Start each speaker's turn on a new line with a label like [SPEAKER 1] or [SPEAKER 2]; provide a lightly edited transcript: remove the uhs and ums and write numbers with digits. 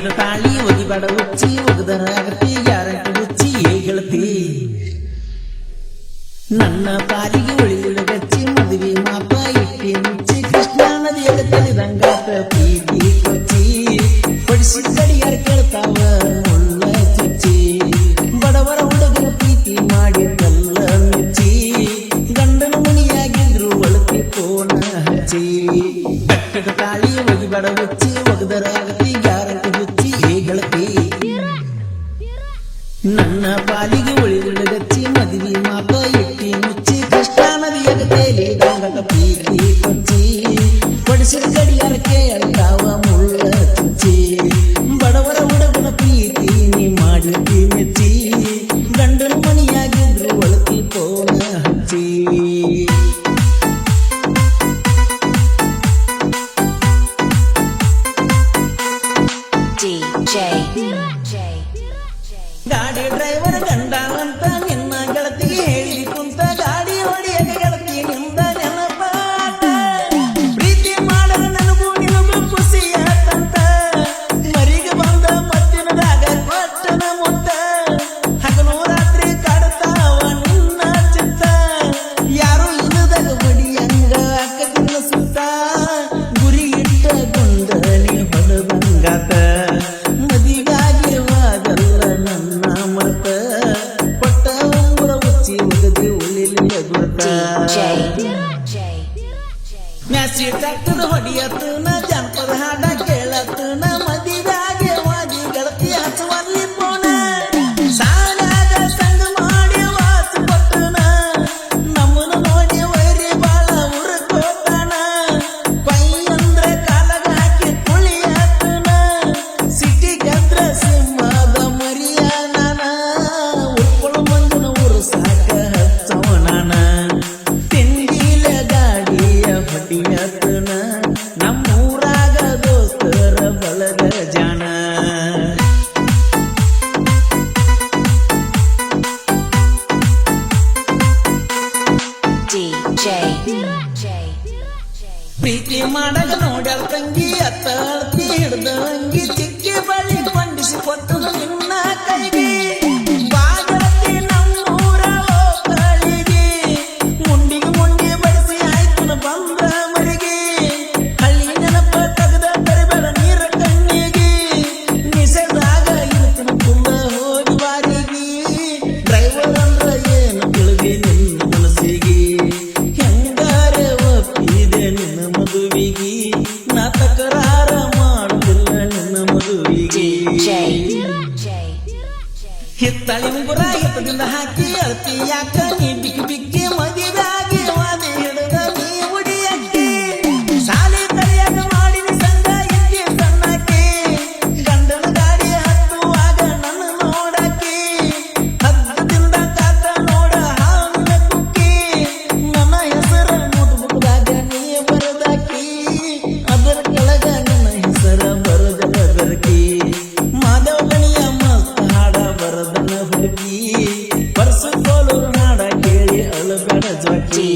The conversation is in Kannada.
[SPEAKER 1] ಕಟ್ಟಿದ ತಾಳಿ ಒದಿಬೇಡ ಉಚ್ಚಿ ಒಗದರ ಆಗತಿ ಗ್ಯಾರಂಟಿ ಹುಚ್ಚಿ ಹೇಳ್ತಿ ನನ್ನ ಪಾಲಿಗೆ ಉಳಿದ ಗಚ್ಚಿ ಮದುವೆ ಮಾಪ ಇಟ್ಟಿ ಮುಚ್ಚಿ ಕೃಷ್ಣ ನದಿಯಾಗ ತಲಿದಂಗಾತ ಪ್ರೀತಿ ಕೊಚ್ಚಿ ಪಡಿಸಿ ಗಡಿಯಾರ ಕೇಳ್ತಾವ ಮುಳ್ಳ ಚುಚ್ಚಿ ಬಡವರ ಹುಡುಗರ ಪ್ರೀತಿ ಮಾಡಿ ಕಲ್ಲ ಮೆಚ್ಚಿ ಗಂಡನ ಮಣಿಯಾಗಿದ್ರು ಒಳತಿ ಕೋಣ ಹಚ್ಚಿ ಕಟ್ಟಿದ ತಾಳಿ ಒದಿಬೇಡ ಉಚ್ಚಿ ಒಗದರ ಆಗತಿ ಗ್ಯಾರಂಟಿ ಹುಚ್ಚಿ ಹೇಳ್ತಿ ನನ್ನ ಪಾಲಿಗೆ ಉಳಿದ ಗಚ್ಚಿ ಮದುವೆ ಮಾಪ ಇಟ್ಟಿ ಮುಚ್ಚಿ ಕೃಷ್ಣ ನದಿಯಾಗ ತೇಲಿದಂಗಾತ ಪ್ರೀತಿ ಕೊಚ್ಚಿ ಪಡಿಸಿದ ಗಡಿಯಾರ ಕೇಳ್ತಾವ ಮುಳ್ಳ ಚುಚ್ಚಿ ಬಡವರ ಹುಡುಗನ ಪ್ರೀತಿ ನೀ ಮಾಡಿ ಮೆಚ್ಚಿ ಗಂಡನ ಮಣಿಯಾಗಿದ್ರು ಒಳತಿ ಕೋಣ ಹಚ್ಚಿ ಗಾಡಿ ಡ್ರೈವರ್ ಗಂಡ ಅಂತ ನಿನ್ನ ಗೆಳತಿಗೆ ಹೇಳಿ ಕುಂತ ಗಾಡಿ ಹೊಡಿಯಕ್ಕೆ ಗೆಳತಿ ನಿಂದ ನೆನಪಾಟ ಪ್ರೀತಿ ಮಾಡಲು ನನಗೂ ನಿನಗೂ ಖುಷಿಯಾತಂತ ಮರಿಗೆ ಬಂದ ಮತ್ತಿನದಾಗ ಕೊಟ್ಟನ ಮುತ್ತ ಹಗಲು ರಾತ್ರಿ ಕಾಡ್ತಾವ ನಿನ್ನ ಚಿತ್ತ ಯಾರು ಇಲ್ಲದಾಗ ಹೊಡಿಯಂಗ ಅಕ್ಕದಿಲ್ಲ ಸುತ್ತ ಗುರಿ ಇಟ್ಟ ಗುಂಡಲಿ ಹೊಡೆದಂಗಾತ ಮದಿಗಾಗಿ ವಾದಲ್ಲ ನನ್ನ ಮತ ಪಟ್ಟ ಉಂಗುರ ಮುಚ್ಚಿ ಒಗದಿ ಉಳಿಲಿಲ್ಲ ಗುರುತ ಮ್ಯಾಸಿ ಟ್ರ್ಯಾಕ್ಟರ್ ಹೊಡಿಯತ್ತನ ಜನಪದ ಹಾಡ ಕೇಳತ್ತನ ಮದಿಗಾಗಿ ವಾದಿ ಗೆಳತಿ ಹಚ್ಚವಲ್ಲಿ ಪೋಣ ಸಾಲಾಗ ಸಂಗ ಮಾಡಿ ವಾಸ ಕೊಟ್ಟನ ನಮ್ಮನ ನೋಡಿ ವೈರಿ ಬಾಳ ಉರ್ಕೋತಾನ ಪೈ ಅಂದ್ರೆ ಕಾಲಾಗ ಹಾಕಿ ತುಳಿಯತ್ತನ ಸಿಟಿ ಗಂದ್ರ ಸಿಂಹದ ಮರಿಯಾನ ಉಳ್ಕೊಳು ಮಂದನ ಉರುಸಾಕ ಹಚ್ಚವನಾನ ತಿಂಡಿಲ ಗಾಡಿಯ ಹೊಡಿಯತ್ತನ ನಮ್ಮೂರಾಗ ದೋಸ್ತರ ಬಳಗ ಜಾಣ ಪ್ರೀತಿ ಮಾಡಗ ನೋಡ್ಯಾಳ ತಂಗಿ ಅತ್ತ ಅಳ್ತಿ ಹಿಡ್ದ ಅಂಗಿ ಚಿಕ್ಕಿ ಬಳಿ ಕೊಂಡಿಸಿ ಕೊಟ್ಟು ನಿನ್ನ ಕೈಗೆ ಬಾಗಲತಿ ನಮ್ಮೂರ ಹೋಗಳಿಗೆ ಮುಂಡಿಗೆ ಮುಂಡಿ ಬಡಿಸಿ ಆಯ್ತನ ಬಂದ ಮರಿಗೆ ಹಳ್ಳಿ ನೆನಪ ತೆಗೆದ ಕರಿಬೇಡ ನೀರ ಕಣ್ಣಿಗೆ ನಿಸೆದಾಗ ಇರುತ್ತನ ತುಂಬ ಹೋಗಿ ಬಾರಿಗೆ ಡ್ರೈವರ್ ಅಂದ್ರ ಏನು ತಿಳಿದಿ ನಿನ್ನ ಮನಸ್ಸಿಗೆ ಹೆಂಗಾರೆ ಒಪ್ಪಿದೆ ನಿನ್ನ ಮದುವಿಗೆ ನಾ ತಕರಾರ ಮಾಡುದಿಲ್ಲ ನಿನ್ನ ಮದುವಿಗೆ ಹಿತ್ತಳಿ ಉಂಗುರ ಹಿತ್ತದಿಂದ ಹಾಕಿ ಅಳ್ತಿ ಯಾಕ ನೀ ಬಿಕ್ಕಿ ಬಿಕ್ಕಿ ಮದುವೆಯಾಗಿ ವಾದಿ ಹಿಡಿದ ನೀ ಉಡಿಯಕ್ಕೆ ಶಾಲೆ ಕಲಿಯಾಗ ಮಾಡಿದ ಸಂಗ ಇದ್ದಿ ಸಣ್ಣಕ್ಕೆ ಗಂಡನ ಗಾಡಿ ಹತ್ತುವಾಗ ನನ್ನ ನೋಡಕ್ಕೆ ಹದ್ದದಿಂದ ಕಾತ ನೋಡ ಹಾವಿನ ಕುಕ್ಕಿ ನನ್ನ ಹೆಸರ ನೋಟ್ಬುಕ್ದಾಗ ನೀ ಬರದಾಕಿ ಅದರ ಕೆಳಗ ನನ್ನ ಹೆಸರ ಬರದನ ಬೆರಕಿ ಮಾಧವ ಗಣಿಯ ಮಸ್ತ್ ಹಾಡ ಬರದನ ಹುಡುಕಿ ಪರ್ಸು ಕೋಲು ಹಾಡ ಕೇಳಿ ಅಳಬೇಡ ಜೋಕಿ